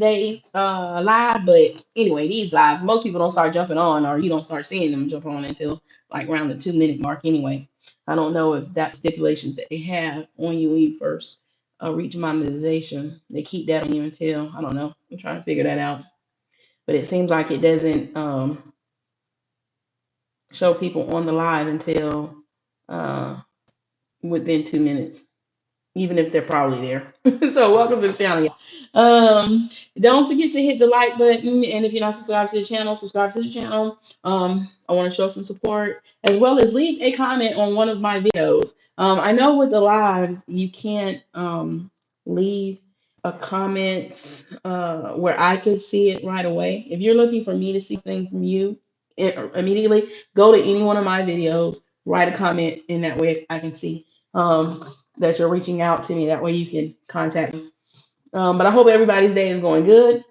today's live, but anyway, these lives, most people don't start jumping on, or you don't start seeing them jump on until like around the 2 minute mark anyway. I don't know if that's stipulations that they have on you when you first reach monetization. They keep that on you until, I don't know. I'm trying to figure that out. But it seems like it doesn't show people on the live until uh, within 2 minutes, even if they're probably there. So welcome to the channel, y'all. Don't forget to hit the like button, and if you're not subscribed to the channel, subscribe to the channel. I want to show some support, as well as leave a comment on one of my videos. I know with the lives you can't leave a comment where I can see it right away. If you're looking for me to see things from you immediately, go to any one of my videos, write a comment, and that way I can see that you're reaching out to me. That way you can contact me. But I hope everybody's day is going good.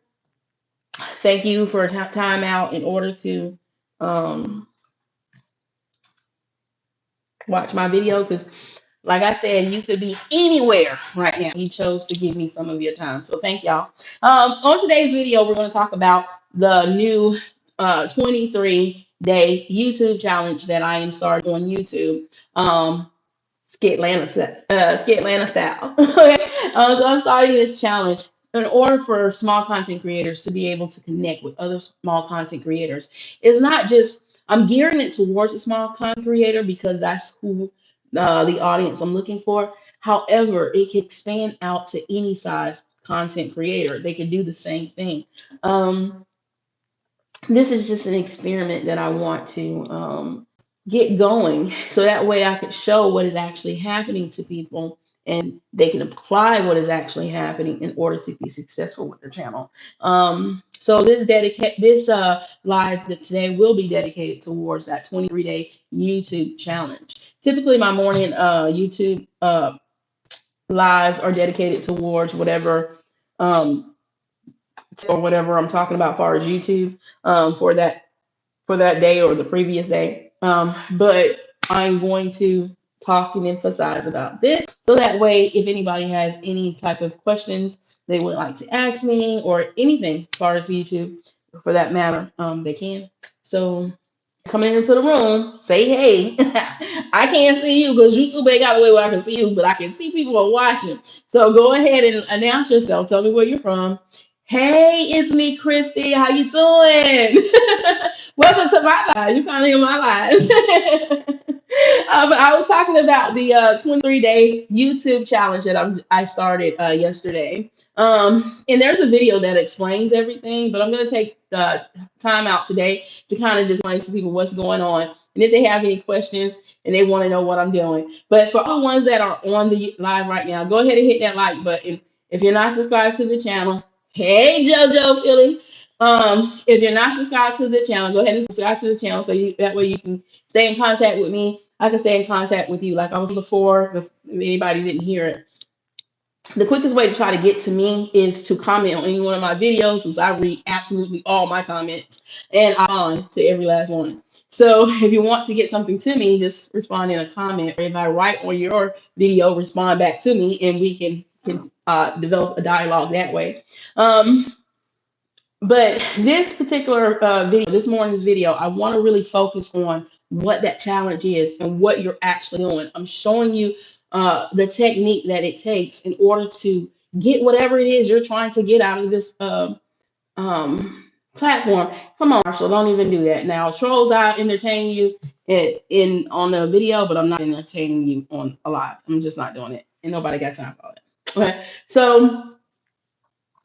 Thank you for time out in order to watch my video, because like I said, you could be anywhere right now. You chose to give me some of your time. So thank y'all. On today's video, we're going to talk about the new 23-day YouTube challenge that I am starting on YouTube. SkitLanta style. Okay. So I'm starting this challenge in order for small content creators to be able to connect with other small content creators. It's not just, I'm gearing it towards a small content creator because that's who the audience I'm looking for. However, it can expand out to any size content creator. They can do the same thing. This is just an experiment that I want to get going, so that way I could show what is actually happening to people, and they can apply what is actually happening in order to be successful with their channel. So this live that today will be dedicated towards that 23-day YouTube challenge. Typically, my morning YouTube lives are dedicated towards whatever or whatever I'm talking about as far as YouTube for that day or the previous day. But I'm going to talk and emphasize about this, so that way if anybody has any type of questions they would like to ask me, or anything as far as YouTube for that matter, they can. So coming into the room, say hey. I can't see you because YouTube ain't got a way where I can see you, but I can see people are watching. So go ahead and announce yourself. Tell me where you're from. Hey, it's me, Christy. How you doing? Welcome to my live. You finally in my live. But I was talking about the 23-day YouTube challenge that I started yesterday. And there's a video that explains everything, but I'm going to take the time out today to kind of just explain to people what's going on, and if they have any questions and they want to know what I'm doing. But for all the ones that are on the live right now, go ahead and hit that like button. If you're not subscribed to the channel, hey JoJo Philly. If you're not subscribed to the channel, go ahead and subscribe to the channel, so that way you can stay in contact with me. I can stay in contact with you like I was before, if anybody didn't hear it. The quickest way to try to get to me is to comment on any one of my videos, since I read absolutely all my comments and I'm on to every last one. So if you want to get something to me, just respond in a comment, or if I write on your video, respond back to me, and we can develop a dialogue that way. But this particular video, this morning's video, I want to really focus on what that challenge is and what you're actually doing. I'm showing you the technique that it takes in order to get whatever it is you're trying to get out of this platform. Come on, Marshall, don't even do that. Now, trolls, I entertain you on the video, but I'm not entertaining you on a live. I'm just not doing it. And nobody got time for it. Okay, so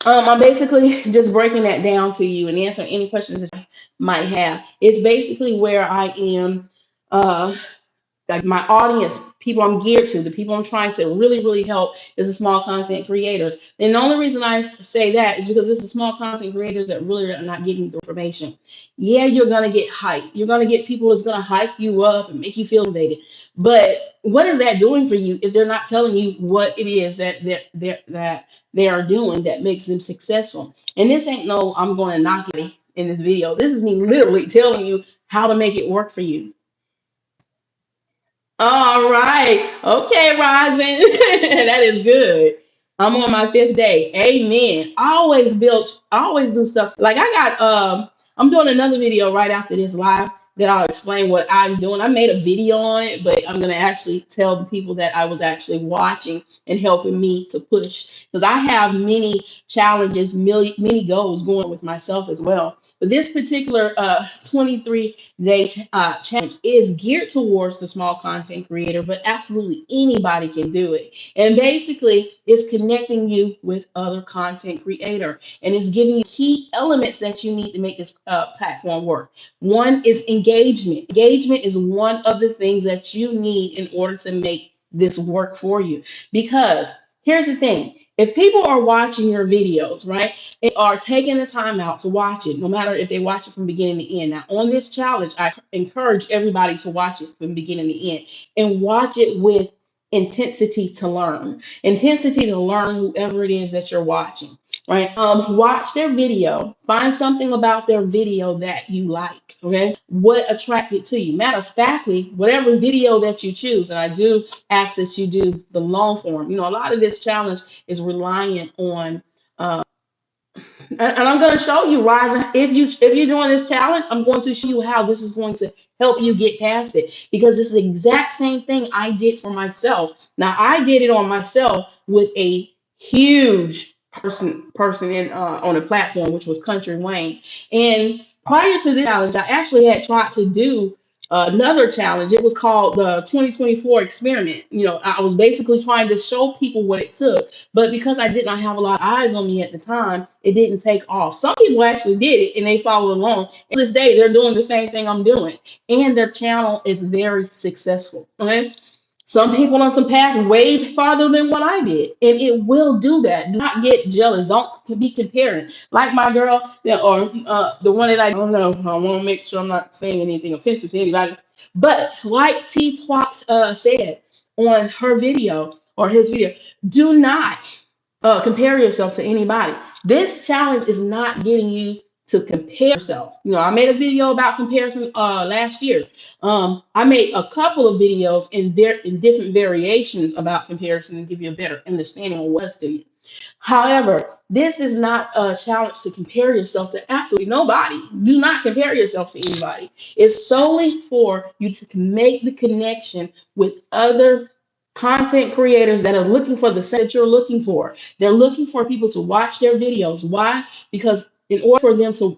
I'm basically just breaking that down to you and answering any questions that you might have. It's basically where I am, like my audience, people I'm geared to, the people I'm trying to really, really help is the small content creators. And the only reason I say that is because it's the small content creators that really are not getting the information. Yeah, you're going to get hype. You're going to get people that's going to hype you up and make you feel motivated. But what is that doing for you if they're not telling you what it is that they are doing that makes them successful? And this ain't no, I'm going to knock it in this video. This is me literally telling you how to make it work for you. All right. Okay, Rising. That is good. I'm on my fifth day. Amen. I always do stuff. Like I got I'm doing another video right after this live that I'll explain what I'm doing. I made a video on it, but I'm gonna actually tell the people that I was actually watching and helping me to push. Because I have many challenges, many goals going with myself as well. But this particular 23-day challenge is geared towards the small content creator, but absolutely anybody can do it. And basically, it's connecting you with other content creator, and it's giving you key elements that you need to make this platform work. One is engagement. Engagement is one of the things that you need in order to make this work for you. Because here's the thing. If people are watching your videos, right, and are taking the time out to watch it, no matter if they watch it from beginning to end. Now, on this challenge, I encourage everybody to watch it from beginning to end and watch it with intensity to learn. Intensity to learn whoever it is that you're watching, right? Watch their video. Find something about their video that you like, okay? What attracted to you? Matter of factly, whatever video that you choose, and I do ask that you do the long form. You know, a lot of this challenge is reliant on and I'm going to show you, Rise. If you're doing this challenge, I'm going to show you how this is going to help you get past it, because it's the exact same thing I did for myself. Now I did it on myself with a huge person in on a platform, which was Country Wayne. And prior to this challenge, I actually had tried to do another challenge. It was called the 2024 experiment. You know, I was basically trying to show people what it took, but because I did not have a lot of eyes on me at the time, it didn't take off. Some people actually did it and they followed along. And to this day, they're doing the same thing I'm doing, and their channel is very successful. Okay. Some people on some paths way farther than what I did, and it will do that. Do not get jealous. Don't be comparing. Like my girl, yeah, or the one that I don't know. I want to make sure I'm not saying anything offensive to anybody. But like T Twox said on her video or his video, do not compare yourself to anybody. This challenge is not getting you to compare yourself. You know, I made a video about comparison last year. I made a couple of videos in different variations about comparison and give you a better understanding on what's to you. However, this is not a challenge to compare yourself to absolutely nobody. Do not compare yourself to anybody. It's solely for you to make the connection with other content creators that are looking for the same that you're looking for. They're looking for people to watch their videos. Why? Because in order for them to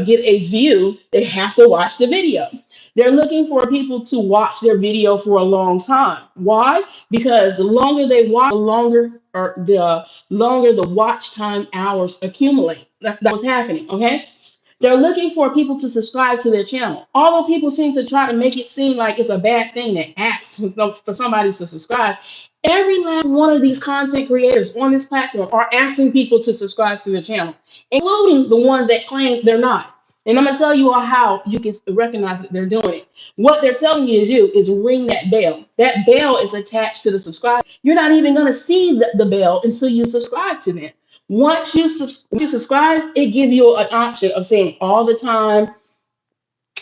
get a view, they have to watch the video. They're looking for people to watch their video for a long time. Why? Because the longer they watch, the longer the watch time hours accumulate. That's what's happening. Okay. They're looking for people to subscribe to their channel. Although people seem to try to make it seem like it's a bad thing that asks for somebody to subscribe, every last one of these content creators on this platform are asking people to subscribe to their channel, including the ones that claim they're not. And I'm going to tell you all how you can recognize that they're doing it. What they're telling you to do is ring that bell. That bell is attached to the subscribe. You're not even going to see the bell until you subscribe to them. Once you subscribe, it gives you an option of saying all the time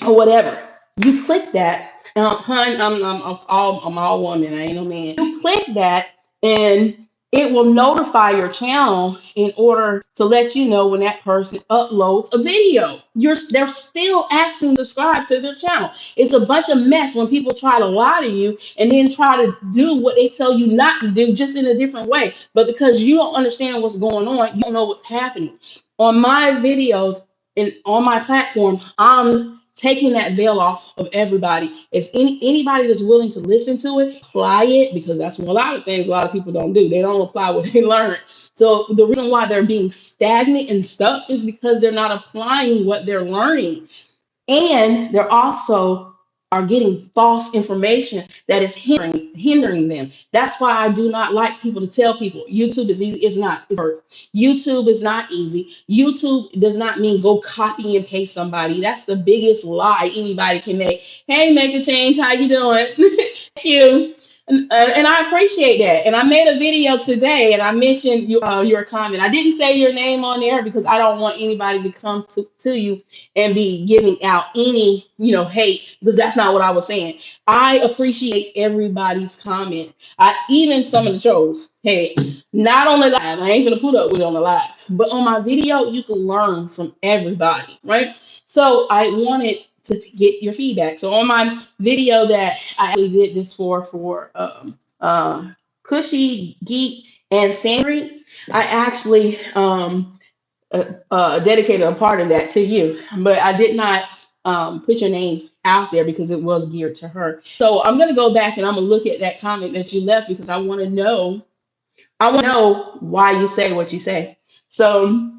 or whatever. You click that. Hun, I'm all woman. I ain't no man. You click that, and it will notify your channel in order to let you know when that person uploads a video. They're still asking to subscribe to their channel. It's a bunch of mess when people try to lie to you and then try to do what they tell you not to do, just in a different way. But because you don't understand what's going on, you don't know what's happening. On my videos and on my platform, I'm taking that veil off of everybody. Is anybody that's willing to listen to it, apply it, because that's a lot of things a lot of people don't do. They don't apply what they learn. So the reason why they're being stagnant and stuck is because they're not applying what they're learning. And they're also are getting false information that is hindering them. That's why I do not like people to tell people YouTube is easy. It's not. It's hard. YouTube is not easy. YouTube does not mean go copy and paste somebody. That's the biggest lie anybody can make. Hey, make a change. How you doing? Thank you. And I appreciate that. And I made a video today, and I mentioned your comment. I didn't say your name on there because I don't want anybody to come to you and be giving out any, hate, because that's not what I was saying. I appreciate everybody's comment. I even some of the shows. Hey, not on the live. I ain't gonna put up with it on the live, but on my video, you can learn from everybody, right? So I wanted to get your feedback. So on my video that I actually did this for Cushy Geek and Sandry, I actually dedicated a part of that to you, but I did not put your name out there because it was geared to her. So I'm gonna go back and I'm gonna look at that comment that you left because I want to know. I want to know why you say what you say. So.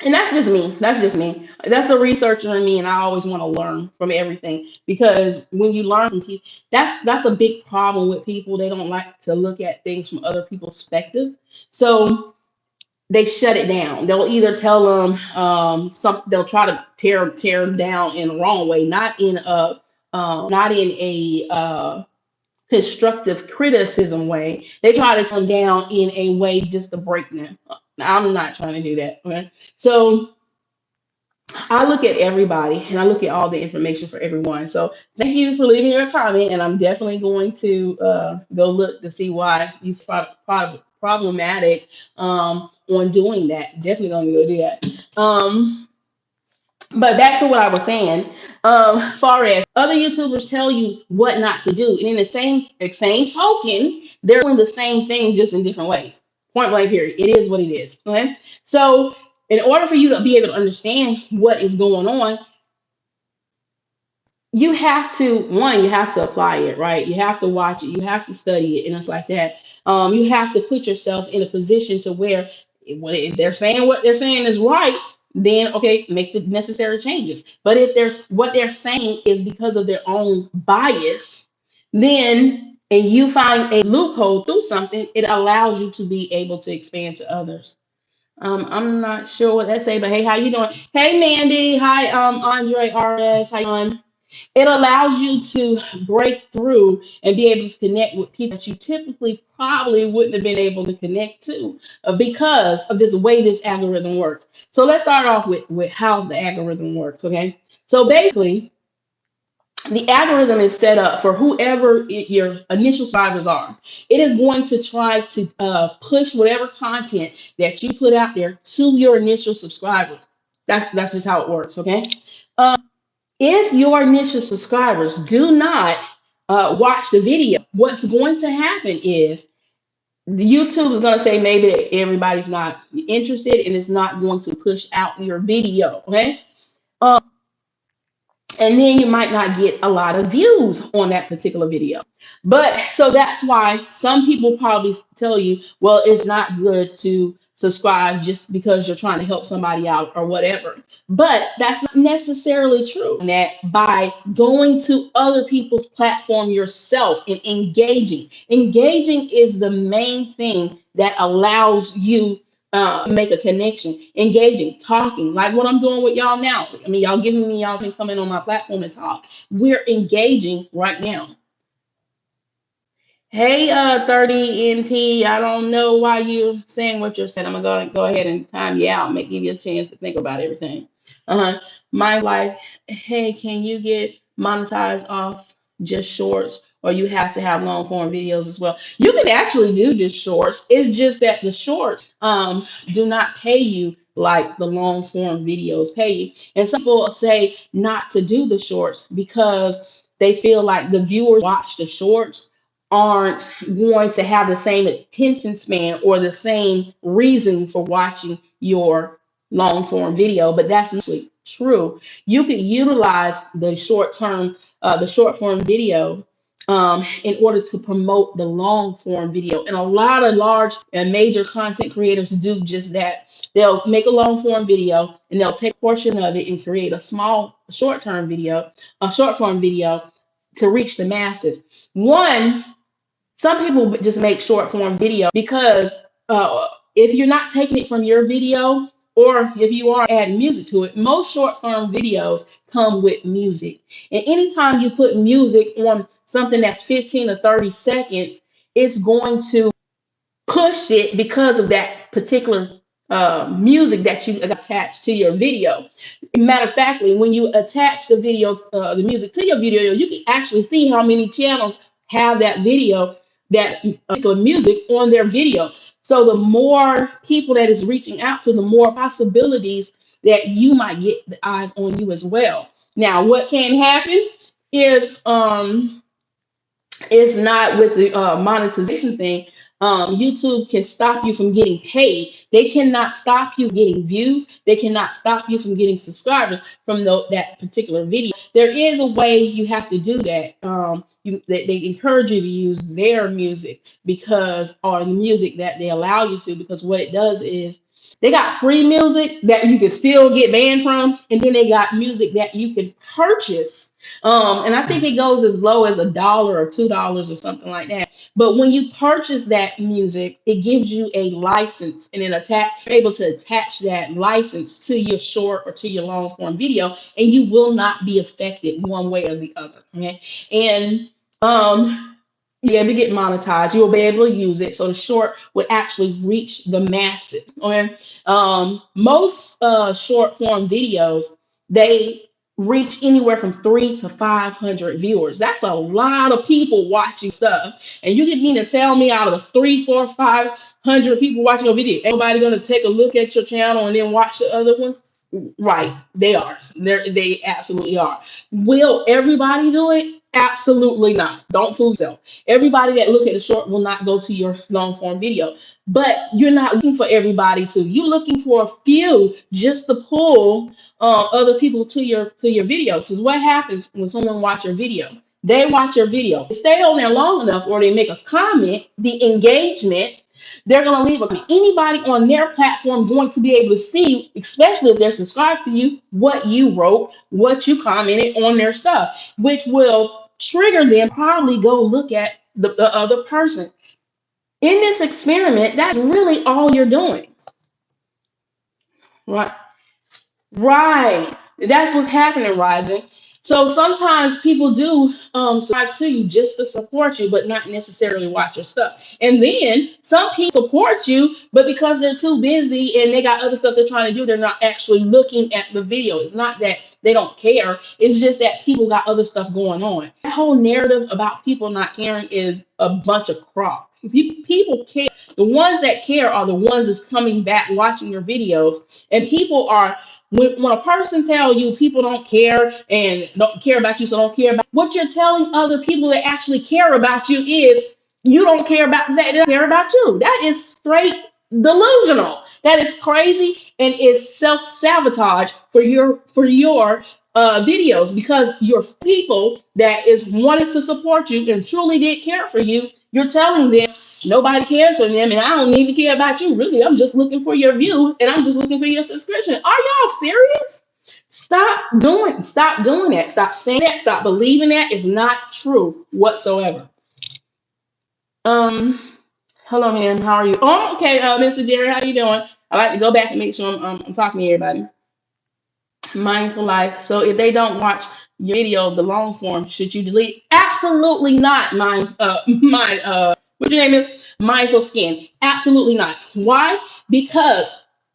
And that's just me. That's just me. That's the researcher in me, and I always want to learn from everything because when you learn from people, that's a big problem with people. They don't like to look at things from other people's perspective, so they shut it down. They'll either tell them they'll try to tear them down in the wrong way, not in a constructive criticism way. They try to come down in a way just to break them. I'm not trying to do that. Okay, so I look at everybody and I look at all the information for everyone. So thank you for leaving your comment, and I'm definitely going to go look to see why he's problematic on doing that. Definitely going to go do that. But back to what I was saying. Far as other YouTubers tell you what not to do, and in the same token, they're doing the same thing just in different ways. Point blank. Period. It is what it is. Okay. So in order for you to be able to understand what is going on, you have to apply it, right? You have to watch it, you have to study it, and it's like that. You have to put yourself in a position to where if they're saying what they're saying is right, then okay, make the necessary changes. But if there's what they're saying is because of their own bias, then and you find a loophole through something, it allows you to be able to expand to others. I'm not sure what that say, but hey, how you doing? Hey, Mandy. Hi, Andre RS. How you doing? It allows you to break through and be able to connect with people that you typically probably wouldn't have been able to connect to because of this way this algorithm works. So let's start off with how the algorithm works, okay? So basically, the algorithm is set up for whoever your initial subscribers are. It is going to try to push whatever content that you put out there to your initial subscribers. That's just how it works, okay? If your initial subscribers do not watch the video, what's going to happen is YouTube is going to say maybe that everybody's not interested and it's not going to push out your video. Okay. And then you might not get a lot of views on that particular video. But so that's why some people probably tell you, well, it's not good to subscribe just because you're trying to help somebody out or whatever. But that's not necessarily true. That by going to other people's platform yourself and engaging is the main thing that allows you make a connection, engaging, talking, like what I'm doing with y'all now. I mean, y'all giving me, y'all can come in on my platform and talk. We're engaging right now. Hey, 30 NP, I don't know why you're saying what you're saying. I'm gonna go ahead and time you out, give you a chance to think about everything. My wife, hey, can you get monetized off just shorts, or you have to have long form videos as well? You can actually do just shorts. It's just that the shorts do not pay you like the long form videos pay you. And some people say not to do the shorts because they feel like the viewers watch the shorts aren't going to have the same attention span or the same reason for watching your long form video, but that's not actually true. You could utilize the short form video in order to promote the long form video. And a lot of large and major content creators do just that. They'll make a long form video and they'll take a portion of it and create a small short form video to reach the masses. Some people just make short form video because if you're not taking it from your video, or if you are adding music to it, most short form videos come with music. And anytime you put music on something that's 15 or 30 seconds, it's going to push it because of that particular music that you attach to your video. Matter of factly, when you attach the video, the music to your video, you can actually see how many channels have that video, that particular music on their video. So the more people that is reaching out to, the more possibilities that you might get the eyes on you as well. Now, what can happen if it's not with the monetization thing? YouTube can stop you from getting paid. They cannot stop you getting views. They cannot stop you from getting subscribers from that particular video. There is a way you have to do that. They encourage you to use their music, because, or the music that they allow you to, because what it does is they got free music that you can still get banned from, and then they got music that you can purchase. And I think it goes as low as $1 or $2 or something like that. But when you purchase that music, it gives you a license, and you're able to attach that license to your short or to your long form video, and you will not be affected one way or the other. Okay. And you'll be able to get monetized. You will be able to use it. So the short would actually reach the masses. Okay. Most short form videos, they reach anywhere from 300 to 500 viewers. That's a lot of people watching stuff. And you can mean to tell me out of the 300, 400, 500 people watching your video, everybody gonna take a look at your channel and then watch the other ones? Right, they are. They absolutely are. Will everybody do it? Absolutely not. Don't fool yourself. Everybody that look at the short will not go to your long form video. But you're not looking for everybody to. You're looking for a few just to pull other people to your video. Because what happens when someone watch your video? They watch your video. They stay on there long enough, or they make a comment. The engagement, they're going to leave a comment. Anybody on their platform going to be able to see, especially if they're subscribed to you, what you wrote, what you commented on their stuff, which will trigger them probably go look at the other person. In this experiment, that's really all you're doing. Right. Right. That's what's happening, Rising. So sometimes people do subscribe to you just to support you, but not necessarily watch your stuff. And then some people support you, but because they're too busy and they got other stuff they're trying to do, they're not actually looking at the video. It's not that they don't care. It's just that people got other stuff going on. That whole narrative about people not caring is a bunch of crap. People care. The ones that care are the ones that's coming back watching your videos. And people are, when a person tell you people don't care and don't care about you, so don't care about, what you're telling other people that actually care about you is you don't care about that, they don't care about you. That is straight delusional. That is crazy, and is self-sabotage for your videos, because your people that is wanting to support you and truly did care for you, you're telling them nobody cares for them, and I don't even care about you. Really, I'm just looking for your view, and I'm just looking for your subscription. Are y'all serious? Stop doing that. Stop saying that. Stop believing that. It's not true whatsoever. Hello, man. How are you? Oh, okay, Mr. Jerry, how you doing? I like to go back and make sure I'm talking to everybody. Mindful life. So if they don't watch your video, the long form, should you delete? Absolutely not. What your name is? Mindful Skin. Absolutely not. Why? Because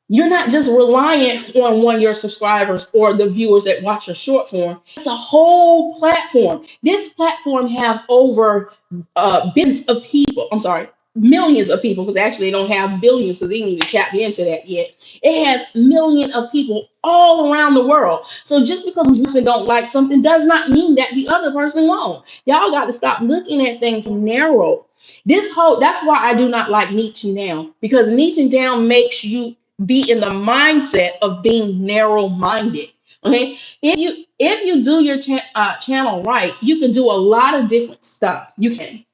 you're not just reliant on one of your subscribers or the viewers that watch your short form. It's a whole platform. This platform have over billions of people. I'm sorry, millions of people, because actually they don't have billions because they didn't even tap into that yet. It has millions of people all around the world. So just because one person don't like something does not mean that the other person won't. Y'all got to stop looking at things narrow. That's why I do not like niching down, because niching down makes you be in the mindset of being narrow-minded. Okay, if you do your channel right, you can do a lot of different stuff. You can.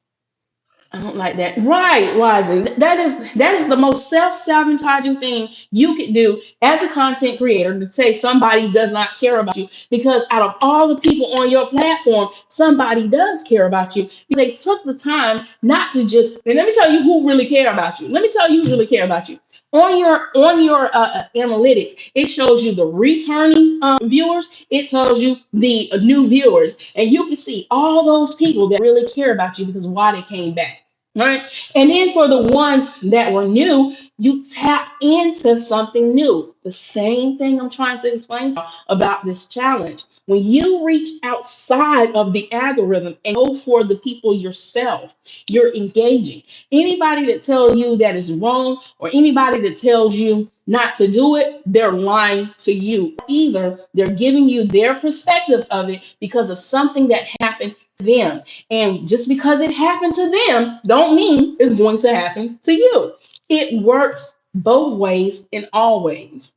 I don't like that. Right, Rising. That is the most self-sabotaging thing you could do as a content creator, to say somebody does not care about you, because out of all the people on your platform, somebody does care about you. They took the time not to just, and let me tell you who really care about you. Let me tell you who really care about you. on your analytics. It shows you the returning viewers. It tells you the new viewers, and you can see all those people that really care about you because of why they came back. Right. And then for the ones that were new, you tap into something new. The same thing I'm trying to explain to you about this challenge. When you reach outside of the algorithm and go for the people yourself, you're engaging. Anybody that tells you that is wrong, or anybody that tells you not to do it, they're lying to you. Either they're giving you their perspective of it because of something that happened to them. And just because it happened to them, don't mean it's going to happen to you. It works both ways and always.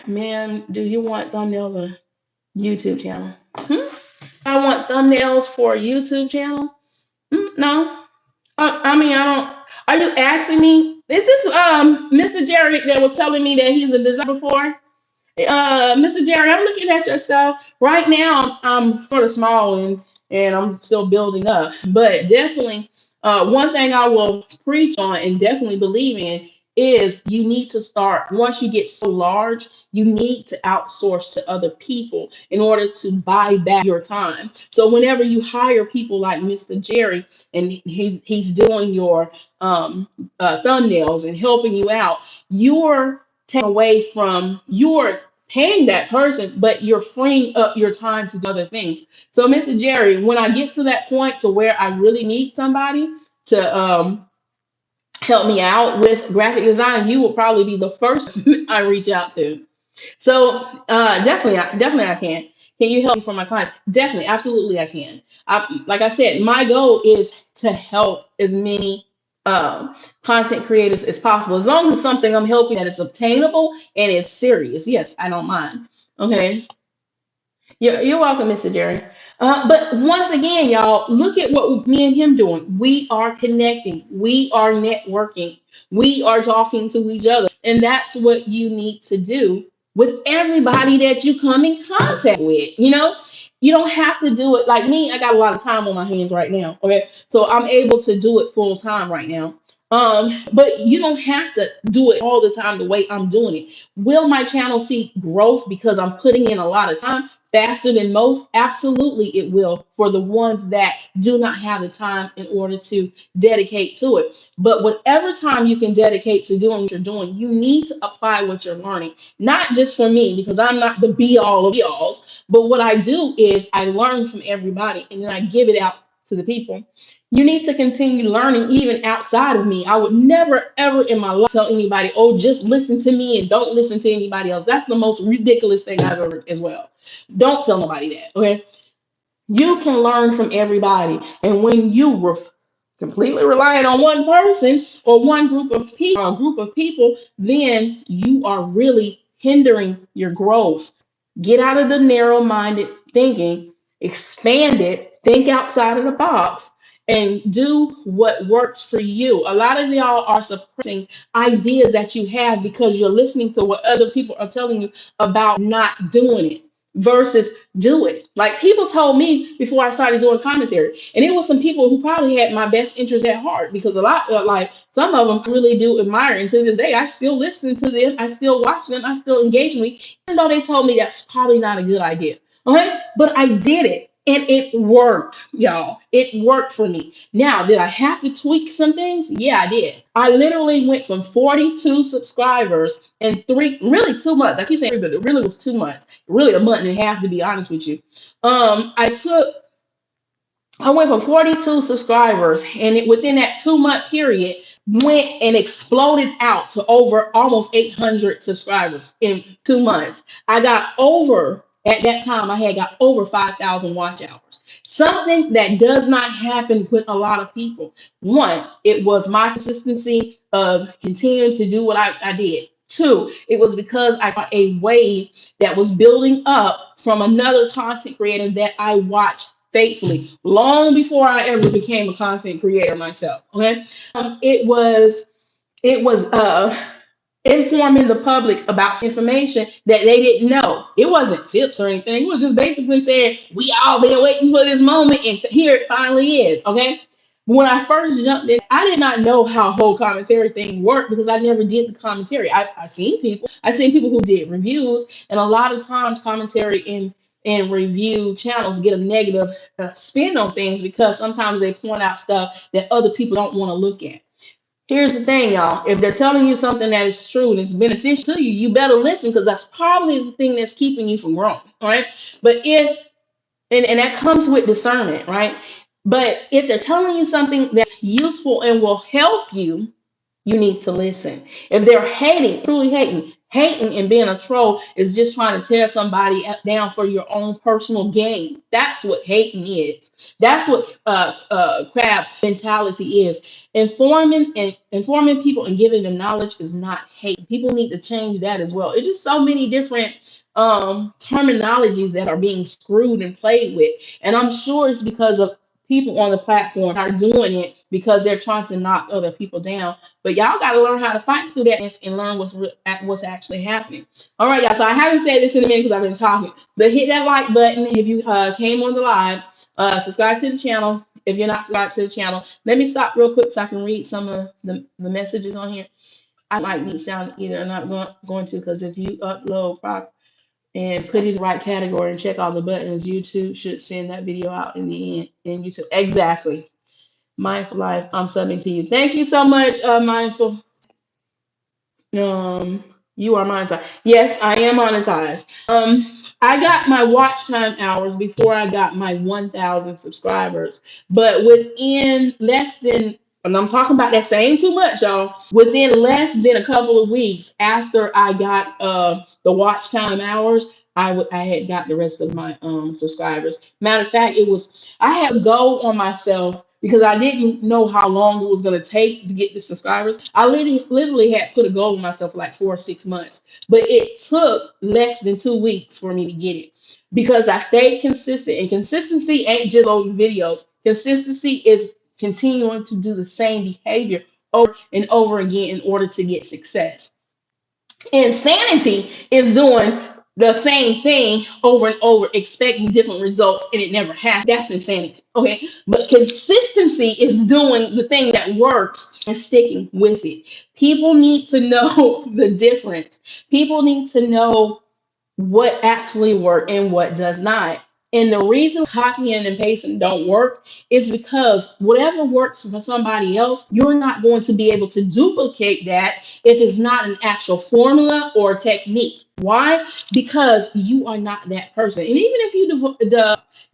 Man, do you want thumbnails on YouTube channel? I want thumbnails for a YouTube channel. No. I mean, I don't. Are you asking me? Is this Mr. Jerry that was telling me that he's a designer before? Mr. Jerry, I'm looking at your stuff right now. I'm sort of small and I'm still building up, but definitely, one thing I will preach on and definitely believe in is you need to start once you get so large. You need to outsource to other people in order to buy back your time. So whenever you hire people like Mr. Jerry and he's doing your thumbnails and helping you out, you're taking away from your paying that person, but you're freeing up your time to do other things. So, Mr. Jerry, when I get to that point to where I really need somebody to help me out with graphic design, you will probably be the first I reach out to. So, definitely, I can. Can you help me for my clients? Definitely, absolutely, I can. Like I said, my goal is to help as many content creators as possible, as long as it's something I'm helping that is obtainable and is serious. Yes, I don't mind. Okay. You're welcome, Mr. Jerry. But once again, y'all, look at what me and him doing. We are connecting. We are networking. We are talking to each other. And that's what you need to do with everybody that you come in contact with. You don't have to do it like me. I got a lot of time on my hands right now. Okay. So I'm able to do it full time right now. But you don't have to do it all the time the way I'm doing it. Will my channel see growth because I'm putting in a lot of time? Faster than most? Absolutely, it will for the ones that do not have the time in order to dedicate to it. But whatever time you can dedicate to doing what you're doing, you need to apply what you're learning. Not just for me, because I'm not the be all of be alls, but what I do is I learn from everybody and then I give it out to the people. You need to continue learning even outside of me. I would never, ever in my life tell anybody, oh, just listen to me and don't listen to anybody else. That's the most ridiculous thing I've ever heard as well. Don't tell nobody that, okay? You can learn from everybody. And when you were completely reliant on one person or one group of people, or a group of people, then you are really hindering your growth. Get out of the narrow-minded thinking, expand it, think outside of the box, and do what works for you. A lot of y'all are suppressing ideas that you have because you're listening to what other people are telling you about not doing it versus do it. Like people told me before I started doing commentary, and it was some people who probably had my best interest at heart because a lot, like some of them, I really do admire. And to this day, I still listen to them, I still watch them, I still engage with me, even though they told me that's probably not a good idea. Okay, but I did it. And it worked, y'all. It worked for me. Now, did I have to tweak some things? Yeah, I did. I literally went from 42 subscribers in really 2 months. I keep saying, but it really was 2 months, really a month and a half, to be honest with you. I went from 42 subscribers, and within that 2 month period, went and exploded out to over almost 800 subscribers in 2 months. I got over, at that time, I had got over 5,000 watch hours. Something that does not happen with a lot of people. One, it was my consistency of continuing to do what I did. Two, it was because I got a wave that was building up from another content creator that I watched faithfully long before I ever became a content creator myself. Okay. It was informing the public about information that they didn't know. It wasn't tips or anything. It was just basically saying we all been waiting for this moment, and here it finally is. Okay. When I first jumped in, I did not know how whole commentary thing worked because I never did the commentary. I seen people who did reviews, and a lot of times commentary in review channels get a negative spin on things because sometimes they point out stuff that other people don't want to look at. Here's the thing, y'all. If they're telling you something that is true and it's beneficial to you, you better listen because that's probably the thing that's keeping you from growing. All right. But if and that comes with discernment, right? But if they're telling you something that's useful and will help you, you need to listen. If they're hating, truly hating and being a troll is just trying to tear somebody down for your own personal gain. That's what hating is. That's what crab mentality is. Informing people and giving them knowledge is not hate. People need to change that as well. It's just so many different terminologies that are being screwed and played with, and I'm sure it's because of people on the platform are doing it because they're trying to knock other people down. But y'all got to learn how to fight through that and learn what's actually happening. All right, y'all. So I haven't said this in a minute because I've been talking, but hit that like button if you came on the live. Subscribe to the channel if you're not subscribed to the channel. Let me stop real quick so I can read some of the messages on here. I might niche down either. I'm not going to because if you upload and put it in the right category and check all the buttons, YouTube should send that video out in the end in YouTube. Exactly. Mindful Life, I'm subbing to you. Thank you so much, Mindful. You are monetized. Yes, I am monetized. I got my watch time hours before I got my 1,000 subscribers, but within less than, and I'm talking about that saying too much, y'all. Within less than a couple of weeks after I got the watch time hours, I had got the rest of my subscribers. Matter of fact, I had a goal on myself because I didn't know how long it was going to take to get the subscribers. I literally had put a goal on myself for like 4 or 6 months, but it took less than 2 weeks for me to get it because I stayed consistent. And consistency ain't just over videos. Consistency is continuing to do the same behavior over and over again in order to get success. Insanity is doing the same thing over and over, expecting different results, and it never happens. That's insanity. Okay. But consistency is doing the thing that works and sticking with it. People need to know the difference. People need to know what actually works and what does not. And the reason copying and pasting don't work is because whatever works for somebody else, you're not going to be able to duplicate that if it's not an actual formula or technique. Why? Because you are not that person. And even if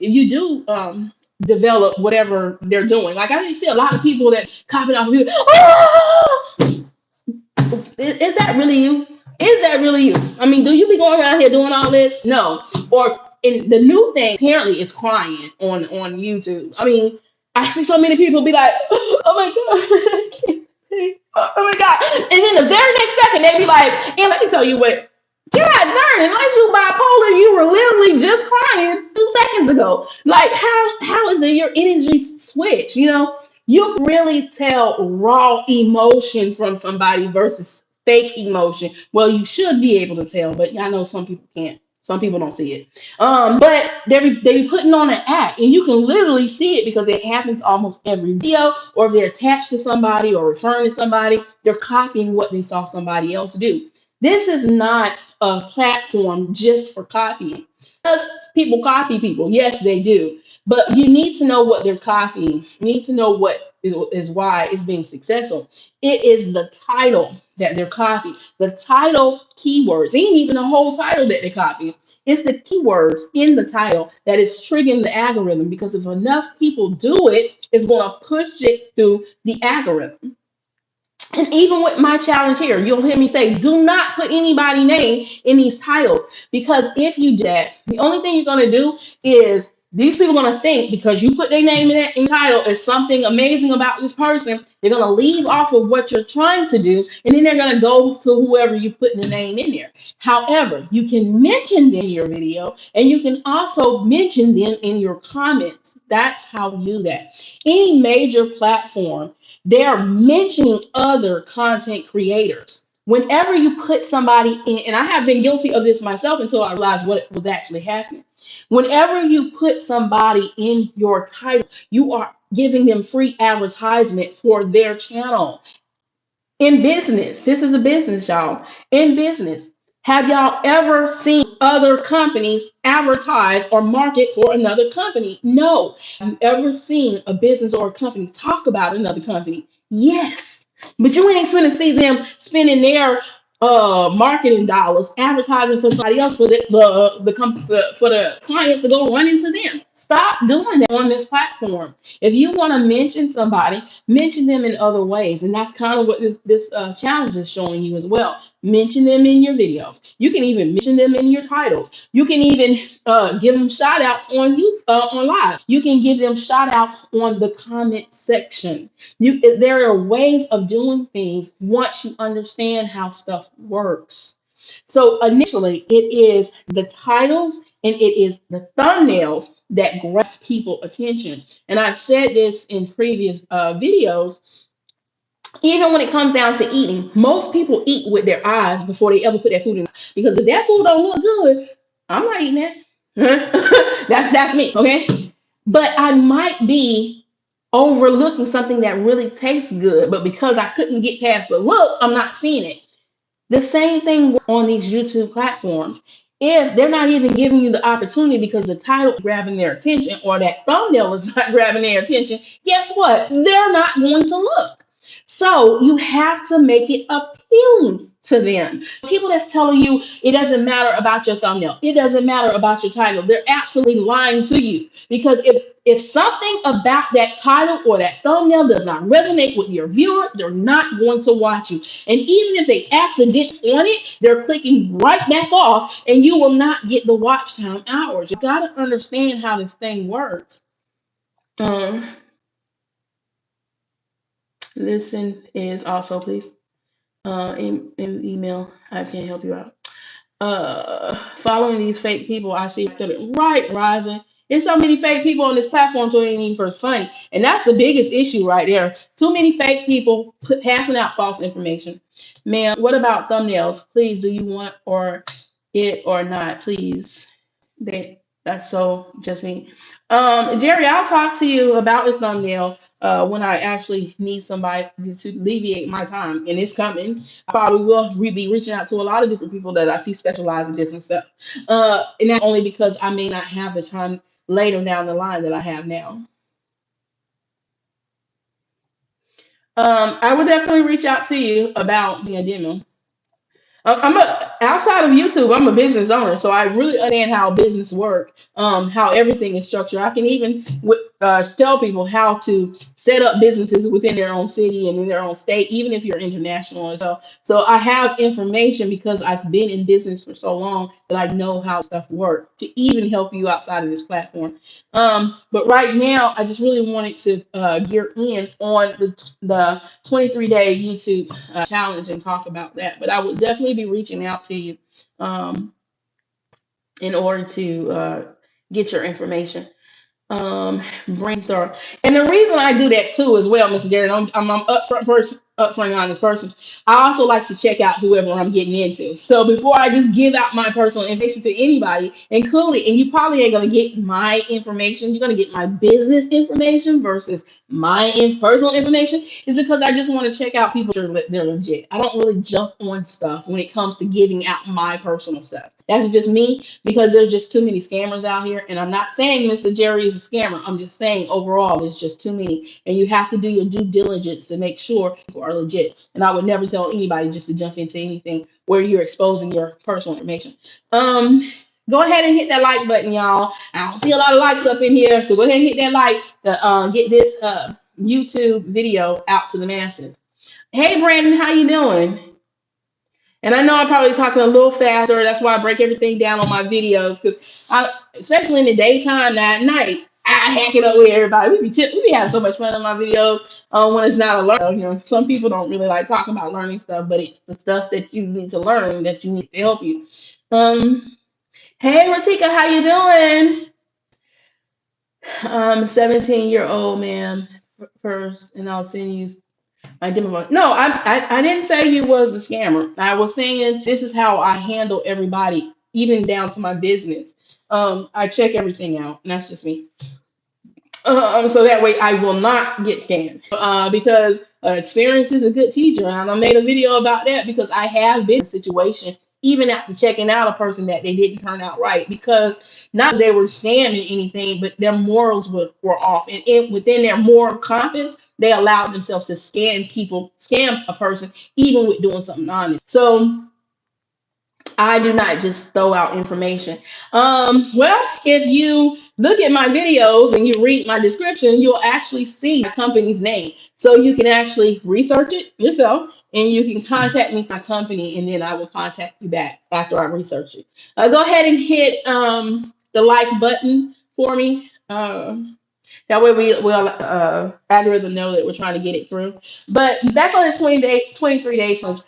you do develop whatever they're doing, like I see a lot of people that copy off of you. Oh! Is that really you? Is that really you? I mean, do you be going around here doing all this? No. Or and the new thing apparently is crying on YouTube. I mean, I see so many people be like, "Oh my god, I can't say, oh my god," and then the very next second they be like, "And let me tell you what, God darn, unless you bipolar, you were literally just crying 2 seconds ago. Like, how is it your energy switch? You know, you can really tell raw emotion from somebody versus fake emotion. Well, you should be able to tell, but I know some people can't. Some people don't see it. But they be putting on an act, and you can literally see it because it happens almost every video. Or if they're attached to somebody or referring to somebody, they're copying what they saw somebody else do. This is not a platform just for copying. Yes, people copy people. Yes, they do. But you need to know what they're copying. You need to know what is why it's being successful. It is the title that they're copying. The title keywords, ain't even the whole title that they're copying. It's the keywords in the title that is triggering the algorithm because if enough people do it, it's going to push it through the algorithm. And even with my challenge here, you'll hear me say, do not put anybody's name in these titles. Because if you do that, the only thing you're going to do is these people are going to think because you put their name in that in title is something amazing about this person. They're going to leave off of what you're trying to do, and then they're going to go to whoever you put the name in there. However, you can mention them in your video, and you can also mention them in your comments. That's how you do that. Any major platform, they are mentioning other content creators. Whenever you put somebody in, and I have been guilty of this myself until I realized what was actually happening. Whenever you put somebody in your title, you are giving them free advertisement for their channel. In business, this is a business, y'all. In business, have y'all ever seen other companies advertise or market for another company? No. Have you ever seen a business or a company talk about another company? Yes. But you ain't going to see them spending their marketing dollars advertising for somebody else for for the clients to go run into them. Stop doing that on this platform. If you want to mention somebody, mention them in other ways, and that's kind of what this challenge is showing you as well. Mention them in your videos. You can even mention them in your titles. You can even give them shout outs on you on live. You can give them shout outs on the comment section. There are ways of doing things once you understand how stuff works. So initially, it is the titles and it is the thumbnails that grasp people attention. And I've said this in previous videos. Even when it comes down to eating, most people eat with their eyes before they ever put that food in. Because if that food don't look good, I'm not eating that. That's me, okay? But I might be overlooking something that really tastes good, but because I couldn't get past the look, I'm not seeing it. The same thing on these YouTube platforms. If they're not even giving you the opportunity because the title is grabbing their attention or that thumbnail is not grabbing their attention, guess what? They're not going to look. So you have to make it appealing to them. People that's telling you it doesn't matter about your thumbnail, it doesn't matter about your title, they're actually lying to you. Because if something about that title or that thumbnail does not resonate with your viewer, they're not going to watch you. And even if they accidentally on it, they're clicking right back off, and you will not get the watch time hours. You got to understand how this thing works. Um, listen is also please in email. I can help you out. Following these fake people, I see right rising. There's so many fake people on this platform, so it ain't even first funny, and that's the biggest issue right there. Too many fake people passing out false information. Ma'am, what about thumbnails? Please, do you want it or not? Please. That's so just me. Jerry, I'll talk to you about the thumbnail when I actually need somebody to alleviate my time, and it's coming. I probably will be reaching out to a lot of different people that I see specialize in different stuff. And that's only because I may not have the time later down the line that I have now. I would definitely reach out to you about being a demo. Outside of YouTube, I'm a business owner, so I really understand how business work, how everything is structured. I can even tell people how to set up businesses within their own city and in their own state, even if you're international as well. So I have information because I've been in business for so long that I know how stuff works to even help you outside of this platform. But right now, I just really wanted to gear in on the 23-day YouTube challenge and talk about that. But I would definitely be reaching out to you um, in order to get your information. Brain thorough. And the reason I do that too as well, Mr. Darren, I'm upfront person, upfront honest person. I also like to check out whoever I'm getting into. So before I just give out my personal information to anybody, including, and you probably ain't gonna get my information, you're gonna get my business information versus my personal information, is because I just want to check out people that they're legit. I don't really jump on stuff when it comes to giving out my personal stuff. That's just me because there's just too many scammers out here. And I'm not saying Mr. Jerry is a scammer. I'm just saying overall, there's just too many. And you have to do your due diligence to make sure people are legit. And I would never tell anybody just to jump into anything where you're exposing your personal information. Go ahead and hit that like button, y'all. I don't see a lot of likes up in here. So go ahead and hit that like to get this YouTube video out to the masses. Hey, Brandon, how you doing? And I know I'm probably talking a little faster. That's why I break everything down on my videos, because especially in the daytime, not at night, I hack it up with everybody. We be having so much fun on my videos when it's not a learn. You know, some people don't really like talking about learning stuff, but it's the stuff that you need to learn that you need to help you. Hey, Ratika, how you doing? 17-year-old ma'am first, and I'll send you I didn't want. No, I didn't say you was a scammer. I was saying this is how I handle everybody, even down to my business. I check everything out, and that's just me. So that way I will not get scammed. Because experience is a good teacher, and I made a video about that because I have been in a situation even after checking out a person that they didn't turn out right because not they were scamming anything, but their morals were off, and within their moral compass, they allowed themselves to scam a person, even with doing something honest. So I do not just throw out information. Well, if you look at my videos and you read my description, you'll actually see my company's name. So you can actually research it yourself and you can contact me, my company, and then I will contact you back after I research it. Go ahead and hit the like button for me. That way will algorithm know that we're trying to get it through. But back on the 23 day challenge,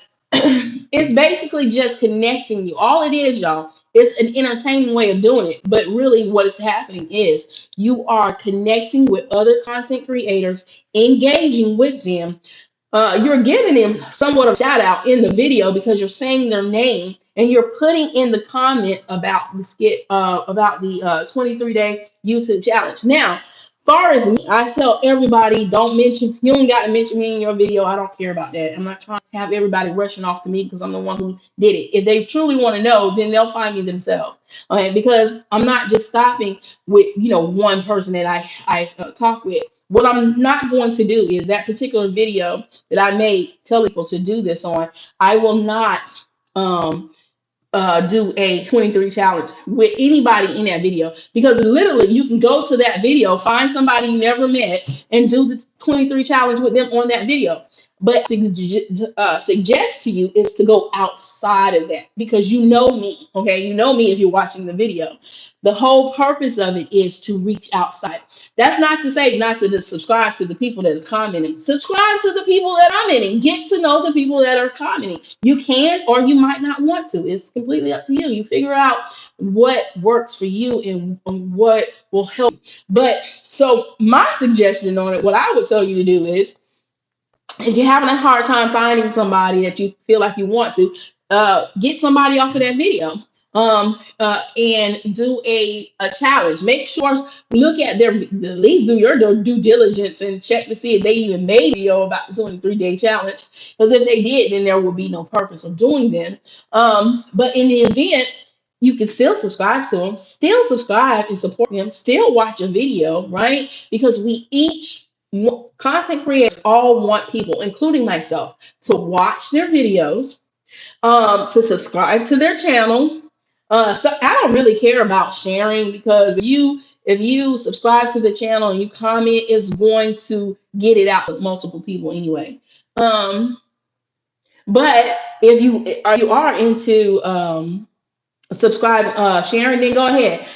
it's basically just connecting you. All it is, y'all, it's an entertaining way of doing it. But really, what is happening is you are connecting with other content creators, engaging with them, you're giving them somewhat of a shout out in the video because you're saying their name and you're putting in the comments about the about the 23-day YouTube challenge. Now, far as me, I tell everybody, don't mention, you don't got to mention me in your video. I don't care about that. I'm not trying to have everybody rushing off to me because I'm the one who did it. If they truly want to know, then they'll find me themselves. Okay, because I'm not just stopping with, one person that I talk with. What I'm not going to do is that particular video that I made tell people to do this on. I will not um do a 23 challenge with anybody in that video because literally you can go to that video, find somebody you never met, and do the 23 challenge with them on that video. But suggest to you is to go outside of that because you know me, okay? You know me if you're watching the video. The whole purpose of it is to reach outside. That's not to say not to just subscribe to the people that are commenting. Subscribe to the people that I'm in and get to know the people that are commenting. You can or you might not want to. It's completely up to you. You figure out what works for you and what will help. But so my suggestion on it, what I would tell you to do is if you're having a hard time finding somebody that you feel like you want to, get somebody off of that video and do a challenge. Make sure, look at their, at least do your due diligence and check to see if they even made a video about the 23-day challenge. Because if they did, then there would be no purpose of doing them. But in the event, you can still subscribe to them, still subscribe and support them, still watch a video, right? Because we each content creators all want people, including myself, to watch their videos, to subscribe to their channel. So I don't really care about sharing because if you subscribe to the channel and you comment, it's going to get it out to multiple people anyway. But if you are into subscribe, Sharon, then go ahead.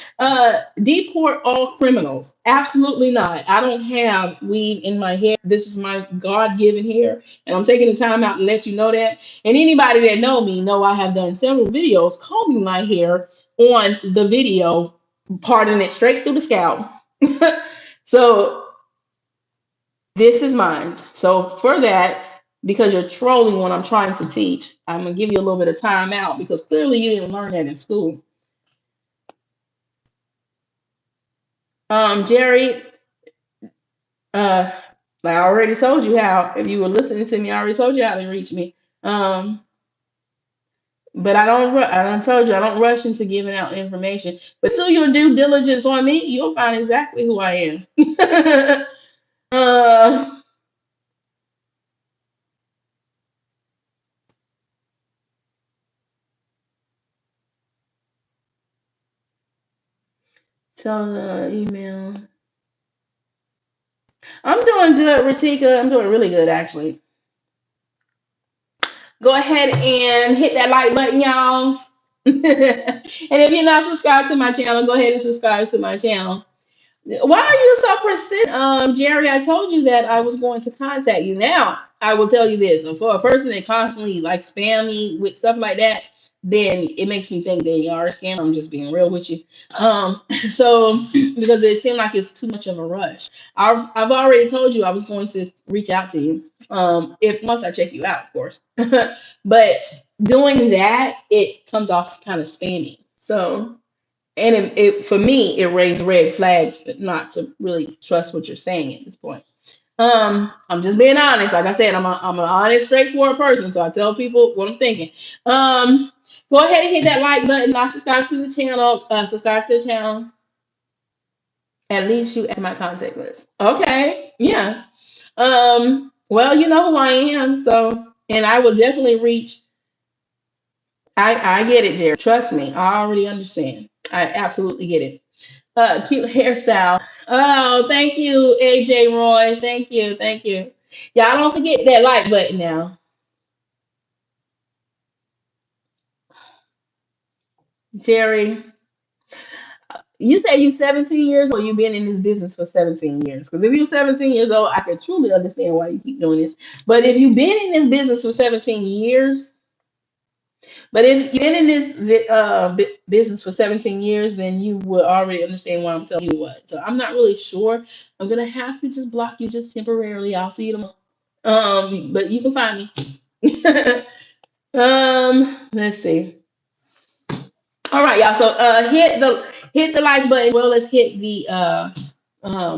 Deport all criminals. Absolutely not. I don't have weed in my hair. This is my God-given hair, and I'm taking the time out to let you know that. And anybody that know me know I have done several videos combing my hair on the video, parting it straight through the scalp. So this is mine. So for that, because you're trolling when I'm trying to teach, I'm gonna give you a little bit of time out because clearly you didn't learn that in school. Jerry, uh, I already told you how. If you were listening to me, I already told you how to reach me. Um, but I don't told you I don't rush into giving out information. But do your due diligence on me, you'll find exactly who I am. uh, tell the email. I'm doing good, Ratika. I'm doing really good, actually. Go ahead and hit that like button, y'all. And if you're not subscribed to my channel, go ahead and subscribe to my channel. Why are you so persistent, Jerry? I told you that I was going to contact you. Now, I will tell you this: for a person that constantly like spam me with stuff like that, then it makes me think they are a scam. I'm just being real with you. So because it seemed like it's too much of a rush. I've already told you I was going to reach out to you. If once I check you out, of course. But doing that, it comes off kind of spammy. So and it for me, it raised red flags not to really trust what you're saying at this point. I'm just being honest. Like I said, I'm an honest, straightforward person. So I tell people what I'm thinking. Um, Go ahead and hit that like button. Not subscribe to the channel. Subscribe to the channel. At least you add to my contact list. Okay. Yeah. Well, you know who I am. So, and I will definitely reach. I get it, Jerry. Trust me. I already understand. I absolutely get it. Cute hairstyle. Oh, thank you, AJ Roy. Thank you. Thank you. Y'all don't forget that like button now. Jerry, you say you 17 years old, you've been in this business for 17 years. Because if you're 17 years old, I can truly understand why you keep doing this. But if you've been in this business for 17 years, but if you've been in this business for 17 years, then you would already understand why I'm telling you what. So I'm not really sure. I'm gonna have to just block you just temporarily. I'll see you tomorrow. But you can find me. Let's see. All right, y'all. So hit the like button. Well, let's hit the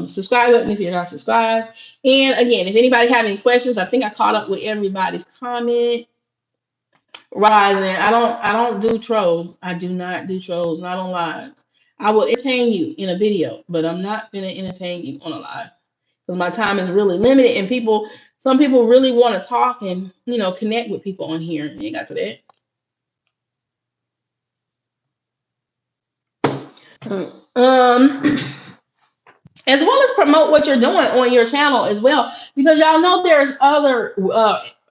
subscribe button if you're not subscribed. And again, if anybody have any questions, I think I caught up with everybody's comment. Rising. I don't do trolls. I do not do trolls, not on lives. I will entertain you in a video, but I'm not gonna entertain you on a live because my time is really limited and some people really want to talk and connect with people on here. You ain't got to that. Um, as well as promote what you're doing on your channel as well, because y'all know there's other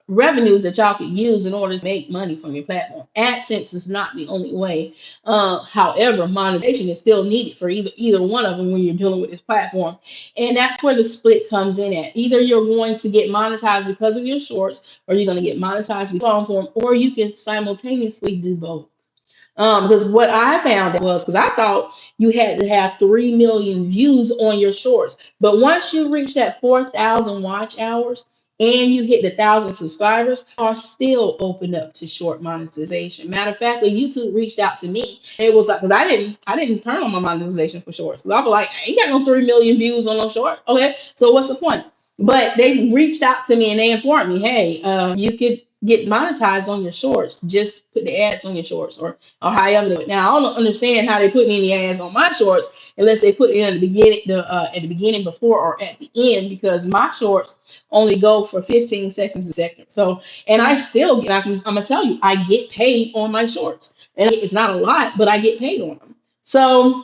revenues that y'all could use in order to make money from your platform. AdSense is not the only way. However, monetization is still needed for either one of them when you're dealing with this platform, and that's where the split comes in at. Either you're going to get monetized because of your shorts, or you're going to get monetized with long form, or you can simultaneously do both. Because what I found was because I thought you had to have 3 million views on your shorts, but once you reach that 4,000 watch hours and you hit the 1,000 subscribers, are still open up to short monetization. Matter of fact, YouTube reached out to me. It was like because I didn't turn on my monetization for shorts. Because I was like, I ain't got no 3 million views on no short. Okay, so what's the point? But they reached out to me and they informed me, hey, you could get monetized on your shorts. Just put the ads on your shorts or however they do it. Now I don't understand how they put any ads on my shorts unless they put it at the beginning, before, or at the end, because my shorts only go for 15 seconds a second. So and I still get, I'm gonna tell you, I get paid on my shorts, and it's not a lot, but I get paid on them. So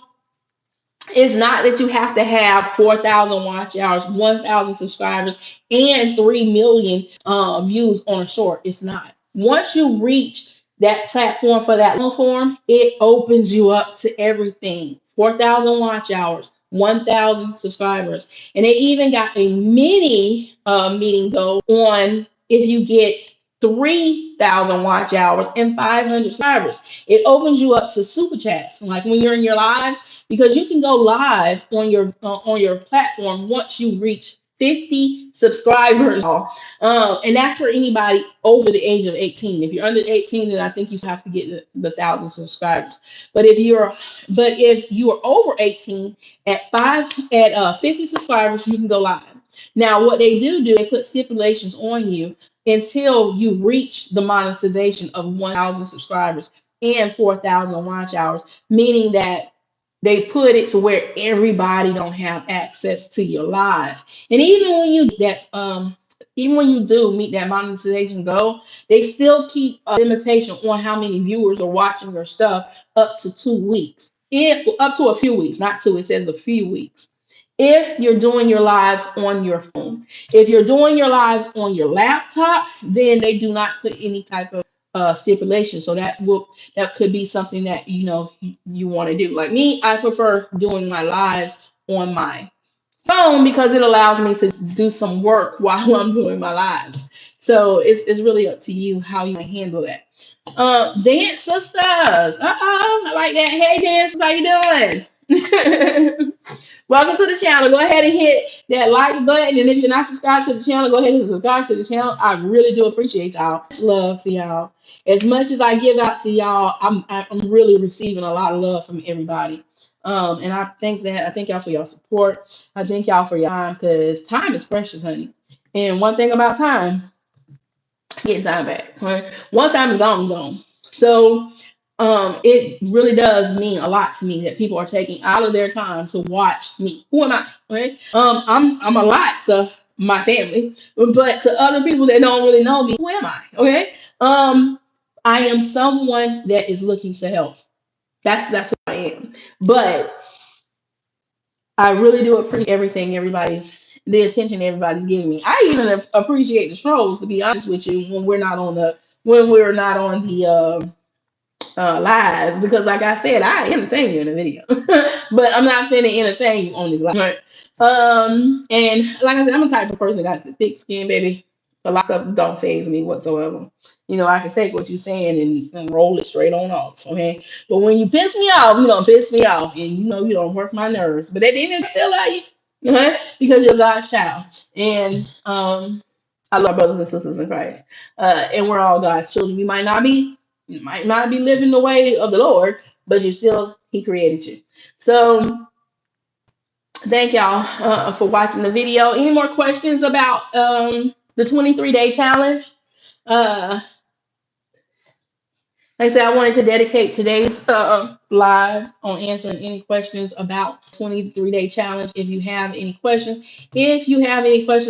it's not that you have to have 4,000 watch hours, 1,000 subscribers, and 3 million views on a short. It's not. Once you reach that platform for that long form, it opens you up to everything. 4,000 watch hours, 1,000 subscribers. And they even got a mini meeting though on if you get 3,000 watch hours and 500 subscribers. It opens you up to super chats. Like when you're in your lives, because you can go live on your platform once you reach 50 subscribers. And that's for anybody over the age of 18. If you're under 18, then I think you have to get the 1,000 subscribers. If you are over 18 at 50 subscribers, you can go live. Now, what they do, they put stipulations on you until you reach the monetization of 1,000 subscribers and 4,000 watch hours, meaning that they put it to where everybody don't have access to your live. And even when you do meet that monetization goal, they still keep a limitation on how many viewers are watching your stuff up to 2 weeks. Up to a few weeks, not two, it says a few weeks. If you're doing your lives on your phone. If you're doing your lives on your laptop, then they do not put any type of stipulation. So that could be something that you want to do. Like me, I prefer doing my lives on my phone because it allows me to do some work while I'm doing my lives. So it's really up to you how you handle that. Dance sisters. I like that. Hey, dancers, how you doing? Welcome to the channel. Go ahead and hit that like button. And if you're not subscribed to the channel, go ahead and subscribe to the channel. I really do appreciate y'all. Much love to y'all. As much as I give out to y'all, I'm really receiving a lot of love from everybody. And I thank y'all for your support. I thank y'all for your time, because time is precious, honey. And one thing about time, getting time back. Right? Once time is gone, it's gone. So it really does mean a lot to me that people are taking out of their time to watch me. Who am I? Right? I'm a lot to my family, but to other people that don't really know me, who am I? Okay. I am someone that is looking to help. That's who I am. But I really do appreciate everything the attention everybody's giving me. I even appreciate the trolls, to be honest with you, when we're not on the lives, because like I said, I entertain you in a video, but I'm not finna entertain you on this live. Right? And like I said, I'm the type of person that got the thick skin, baby. A lot of stuff don't phase me whatsoever. You know, I can take what you're saying and roll it straight on off. Okay. But when you piss me off, you don't piss me off. And you know you don't work my nerves. But at the end of the day, I still love you. Okay? Because you're God's child. And I love brothers and sisters in Christ. And we're all God's children. You might not be living the way of the Lord, but He created you. So thank y'all for watching the video. Any more questions about the 23-day challenge? Like I said, I wanted to dedicate today's live on answering any questions about 23-day challenge. If you have any questions,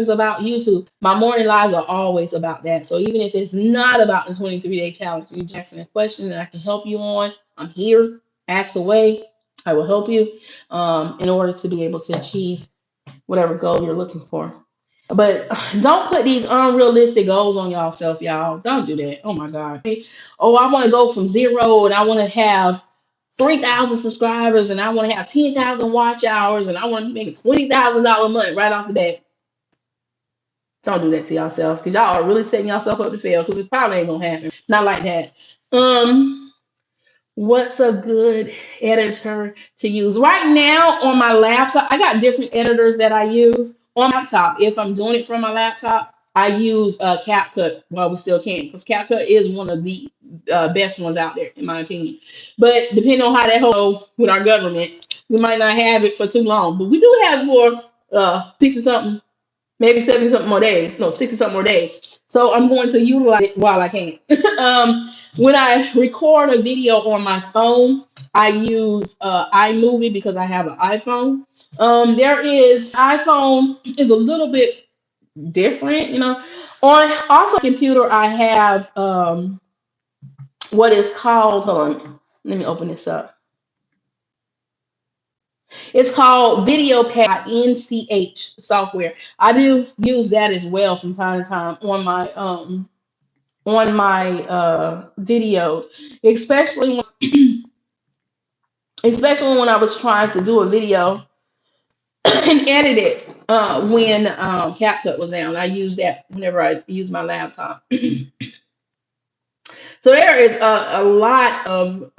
about YouTube, my morning lives are always about that. So even if it's not about the 23-day challenge, you just ask me a question that I can help you on. I'm here. Ask away. I will help you in order to be able to achieve whatever goal you're looking for. But don't put these unrealistic goals on yourself, y'all. Don't do that. Oh my God. Oh, I want to go from 0 and I want to have 3,000 subscribers and I want to have 10,000 watch hours and I want to be making $20,000 a month right off the bat. Don't do that to yourself, because y'all are really setting yourself up to fail, because it probably ain't gonna happen. Not like that. What's a good editor to use right now on my laptop? I got different editors that I use on my laptop. If I'm doing it from my laptop, I use CapCut while we still can, because CapCut is one of the best ones out there, in my opinion. But depending on how that holds with our government, we might not have it for too long. But we do have it for 60 something, maybe 70 something more days. No, 60 something more days. So I'm going to utilize it while I can. When I record a video on my phone, I use iMovie because I have an iPhone. iPhone is a little bit different, you know. On also computer, I have what is called, hold on, let me open this up. It's called VideoPad NCH software. I do use that as well from time to time on my videos, especially when I was trying to do a video and edit it when CapCut was down. I use that whenever I use my laptop. So there is a lot of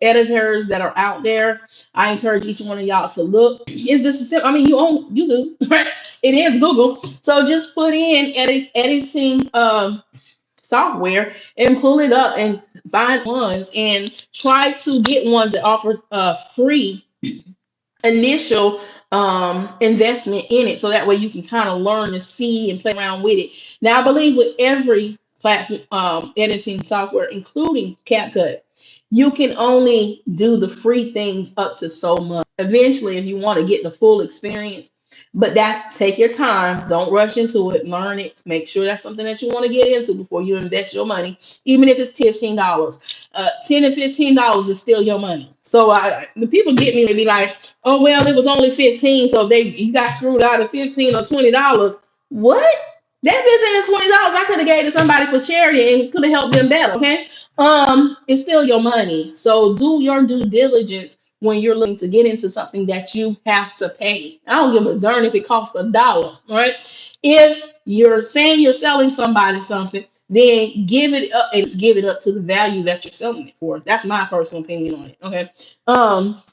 editors that are out there. I encourage each one of y'all to look. It's just a simple, I mean, you own YouTube, right? It is Google. So just put in editing software and pull it up and find ones and try to get ones that offer free initial investment in it, so that way you can kind of learn and see and play around with it. Now, I believe with every platform editing software, including CapCut, you can only do the free things up to so much. Eventually, if you want to get the full experience, but take your time, don't rush into it, learn it, make sure that's something that you want to get into before you invest your money, even if it's $15. $10 and $15 is still your money. So the people get me, they be like, oh well, it was only 15, so you got screwed out of $15 or $20. What? That $15 and $20 I could have gave to somebody for charity and could have helped them better. Okay. It's still your money. So do your due diligence when you're looking to get into something that you have to pay. I don't give a darn if it costs $1, right? If you're saying you're selling somebody something, then give it up and give it up to the value that you're selling it for. That's my personal opinion on it. Okay.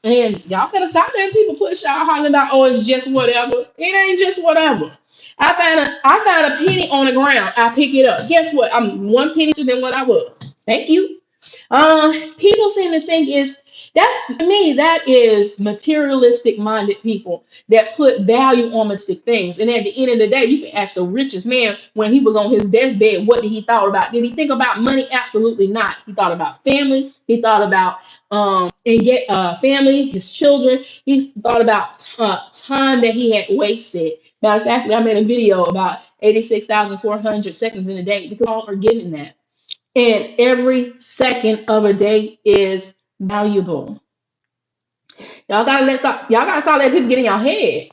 And y'all gotta stop letting people push y'all hollering about, oh, it's just whatever. It ain't just whatever. I found a penny on the ground. I pick it up. Guess what? I'm one penny than what I was. Thank you. People seem to think is that's to me that is materialistic minded people that put value on materialistic things. And at the end of the day, you can ask the richest man when he was on his deathbed, what did he thought about? Did he think about money? Absolutely not. He thought about family. He thought about and get family, his children. He thought about time that he had wasted. Matter of fact, I made a video about 86,400 seconds in a day because all are given that. And every second of a day is valuable. Y'all gotta stop letting people get in your head.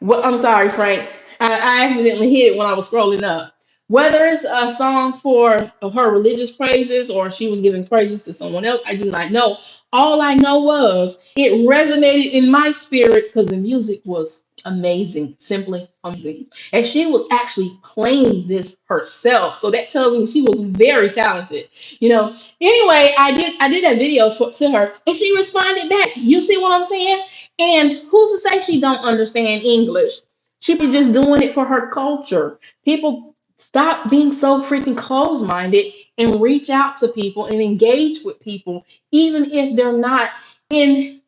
Well, I'm sorry, Frank. I accidentally hit it when I was scrolling up. Whether it's a song for her religious praises or she was giving praises to someone else, I do not know. All I know was it resonated in my spirit because the music was amazing, simply amazing. And she was actually playing this herself. So that tells me she was very talented. You know. Anyway, I did that video to her and she responded back. You see what I'm saying? And who's to say she don't understand English? She be just doing it for her culture. People stop being so freaking closed-minded and reach out to people and engage with people, even if they're not in,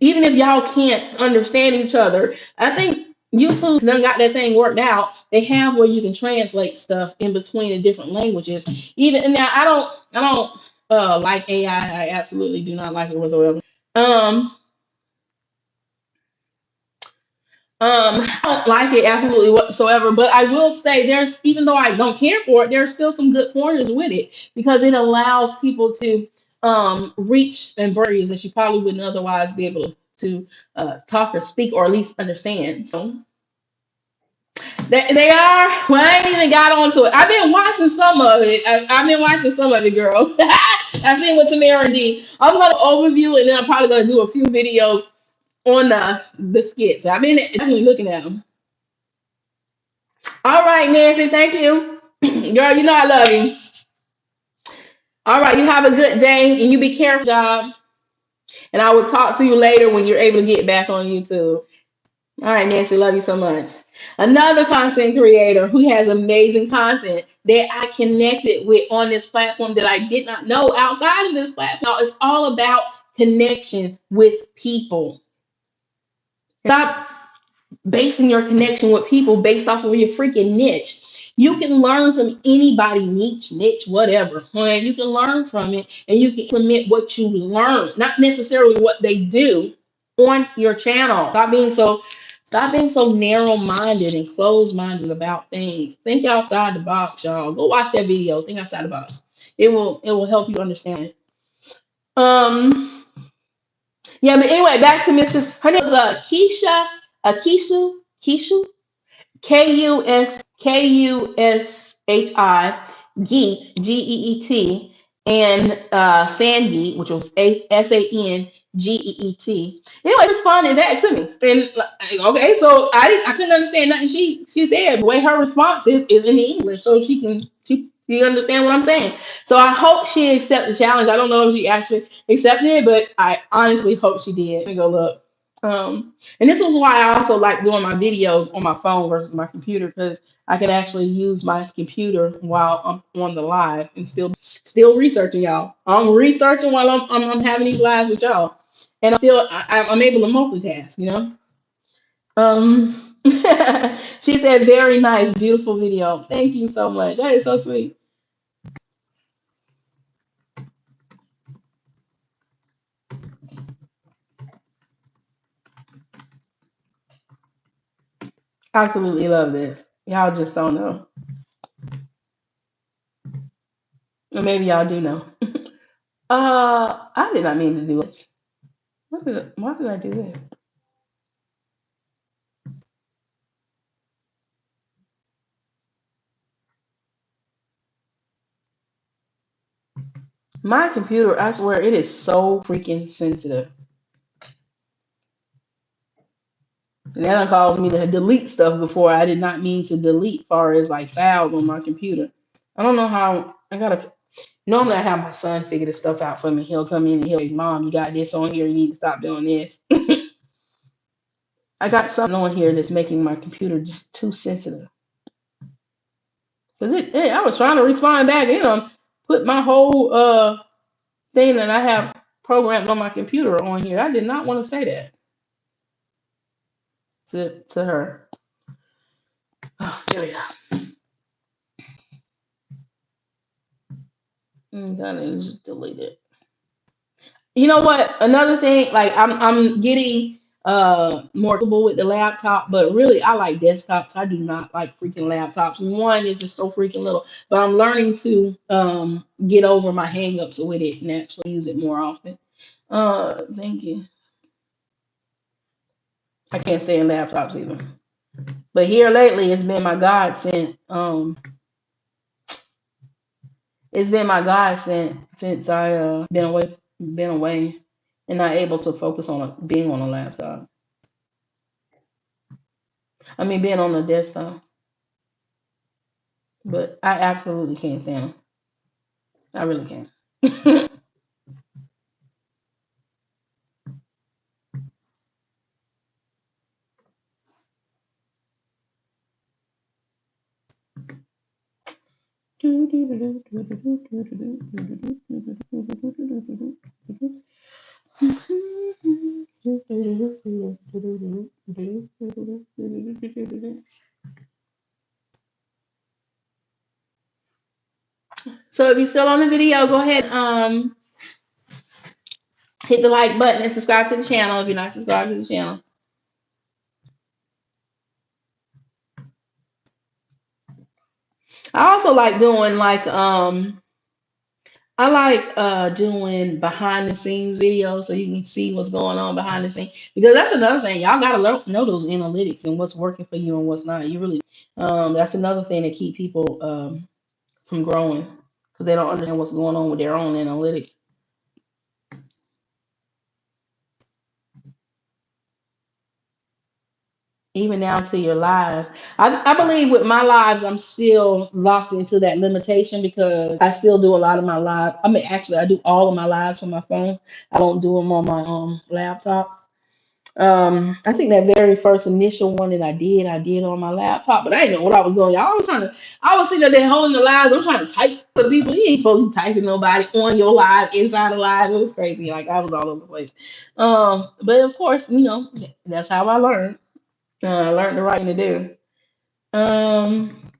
even if y'all can't understand each other. I think YouTube done got that thing worked out. They have where you can translate stuff in between the different languages. Even and now, I don't like AI. I absolutely do not like it whatsoever. Um, I don't like it absolutely whatsoever, but I will say there's, even though I don't care for it, there's still some good pointers with it because it allows people to reach and barriers that you probably wouldn't otherwise be able to talk or speak or at least understand. So they are. Well, I ain't even got onto it. I've been watching some of it. I've been watching some of it, girl. I've seen with Tamara D. I'm gonna overview it, and then I'm probably gonna do a few videos on the skits. I've been definitely looking at them. All right, Nancy, thank you. Girl, you know I love you. All right, you have a good day and you be careful, job. And I will talk to you later when you're able to get back on YouTube. All right, Nancy, love you so much. Another content creator who has amazing content that I connected with on this platform that I did not know outside of this platform. It's all about connection with people. Stop basing your connection with people based off of your freaking niche. You can learn from anybody, niche, whatever. Right? You can learn from it and you can implement what you learn, not necessarily what they do on your channel. Stop being so narrow-minded and closed-minded about things. Think outside the box, y'all. Go watch that video. Think outside the box. It will help you understand. Um Yeah, but anyway, back to Mrs. Her name was Keisha, Keisha, Kushi, Geet, Geet, and Sangeet, which was Sangeet. Anyway, it was fun and that to me. And like, okay, so I couldn't understand nothing she said. The way her response is in English, so she understand what I'm saying. So I hope she accepted the challenge. I don't know if she actually accepted it, but I honestly hope she did. Let me go look. And this was why I also like doing my videos on my phone versus my computer because I can actually use my computer while I'm on the live and still researching y'all. I'm researching while I'm having these lives with y'all, and I'm able to multitask. She said, "Very nice, beautiful video. Thank you so much. That is so sweet." Absolutely love this. Y'all just don't know, or maybe y'all do know. I did not mean to do this. Why did I do this? My computer, I swear, it is so freaking sensitive. And that caused me to delete stuff before I did not mean to delete, far as like files on my computer. I don't know how. I gotta. Normally, I have my son figure this stuff out for me. He'll come in and he'll say, "Mom, you got this on here. You need to stop doing this." I got something on here that's making my computer just too sensitive. Cause I was trying to respond back, put my whole thing that I have programmed on my computer on here. I did not want to say that to her. Oh, there we go. That is deleted. You know what? Another thing, like I'm getting more comfortable with the laptop, but really I like desktops. I do not like freaking laptops. One is just so freaking little, but I'm learning to get over my hangups with it and actually use it more often. Thank you. I can't stand laptops either. But here lately it's been my godsend. It's been my godsend since I been away and not able to focus on being on a laptop. I mean, being on the desktop, but I absolutely can't stand them. I really can't. So if you're still on the video, go ahead, hit the like button and subscribe to the channel if you're not subscribed to the channel. I also like doing I like doing behind the scenes videos so you can see what's going on behind the scenes because that's another thing. Y'all gotta know those analytics and what's working for you and what's not. You really that's another thing that keep people from growing because they don't understand what's going on with their own analytics. Even down to your lives. I believe with my lives, I'm still locked into that limitation because I still do a lot of my live. I mean, actually, I do all of my lives from my phone. I don't do them on my laptops. I think that very first initial one that I did on my laptop, but I didn't know what I was doing. Y'all, I was sitting there holding the lives. I'm trying to type for people. You ain't supposed to be typing nobody on your live, inside the live. It was crazy. Like I was all over the place. But of course, that's how I learned. I learned the right thing to do. Um,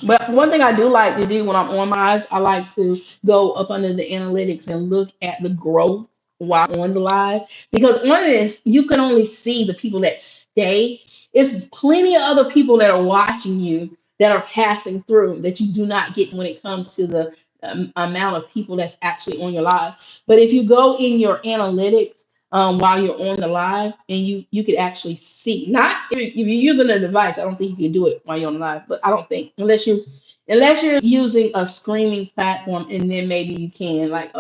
but one thing I do like to do when I'm on my eyes, I like to go up under the analytics and look at the growth while on the live. Because on this, you can only see the people that stay. It's plenty of other people that are watching you that are passing through that you do not get when it comes to the amount of people that's actually on your live. But if you go in your analytics, while you're on the live, and you could actually see. Not if you're using a device, I don't think you can do it while you're on live. But I don't think unless you're using a streaming platform, and then maybe you can like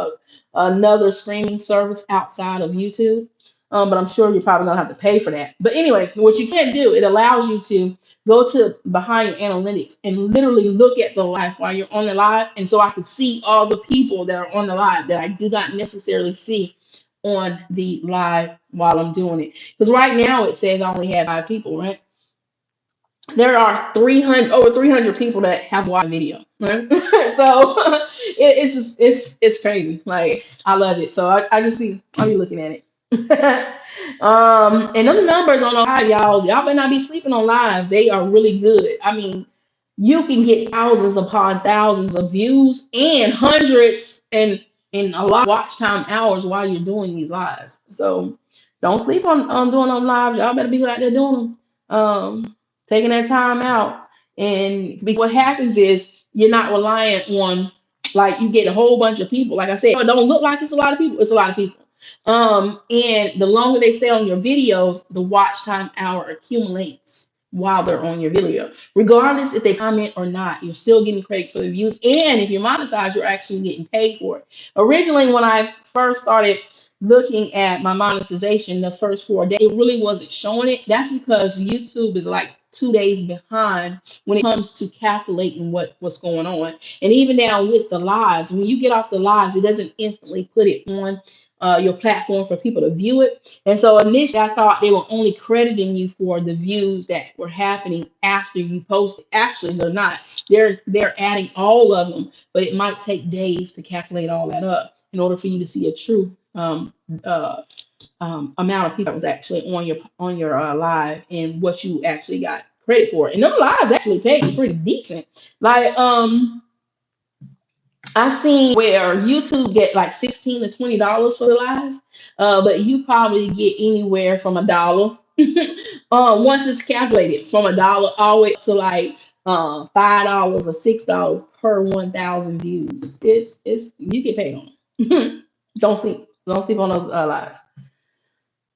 another streaming service outside of YouTube. But I'm sure you're probably gonna have to pay for that. But anyway, what you can do, it allows you to go to behind your analytics and literally look at the live while you're on the live. And so I can see all the people that are on the live that I do not necessarily see on the live while I'm doing it. Because right now it says I only have 5 people, right? There are 300 over 300 people that have watched the video, right? So it's just it's crazy. Like I love it. So I just see I'll be looking at it. And them numbers on the live, y'all better not be sleeping on lives. They are really good. I mean, you can get thousands upon thousands of views and hundreds and a lot of watch time hours while you're doing these lives. So don't sleep on doing them lives. Y'all better be out there doing them. Taking that time out. And what happens is you're not reliant on, like, you get a whole bunch of people. Like I said, it don't look like it's a lot of people. It's a lot of people. And the longer they stay on your videos, the watch time hour accumulates while they're on your video. Regardless if they comment or not, you're still getting credit for the views. And if you monetize, you're actually getting paid for it. Originally, when I first started looking at my monetization, the first 4 days, it really wasn't showing it. That's because YouTube is like 2 days behind when it comes to calculating what's going on. And even now with the lives, when you get off the lives, it doesn't instantly put it on your platform for people to view it. And so initially, I thought they were only crediting you for the views that were happening after you posted. Actually, they're not. They're adding all of them, but it might take days to calculate all that up in order for you to see a true uh, amount of people that was actually on your live and what you actually got credit for. And them lives actually paid pretty decent. Like I seen where YouTube get like $16 to $20 for the lives, but you probably get anywhere from $1. Once it's calculated from $1 all the way to like $5 or $6 per 1,000 views. It's you get paid on it. Don't sleep on those lives.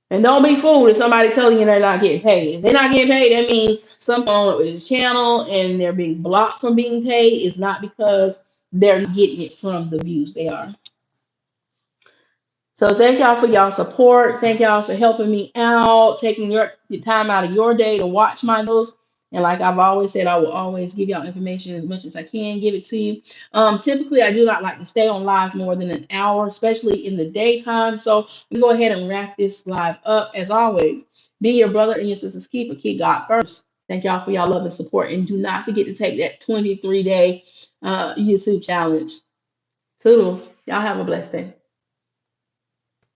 And don't be fooled if somebody telling you they're not getting paid. If they're not getting paid, that means something on with the channel and they're being blocked from being paid. It's not because they're getting it from the views they are. So thank y'all for y'all support. Thank y'all for helping me out, taking your time out of your day to watch my videos. And like I've always said, I will always give y'all information as much as I can, give it to you. Typically, I do not like to stay on lives more than an hour, especially in the daytime. So we go ahead and wrap this live up. As always, be your brother and your sister's keeper. Keep God first. Thank y'all for y'all love and support. And do not forget to take that 23-day YouTube challenge. Toodles. Y'all have a blessed day.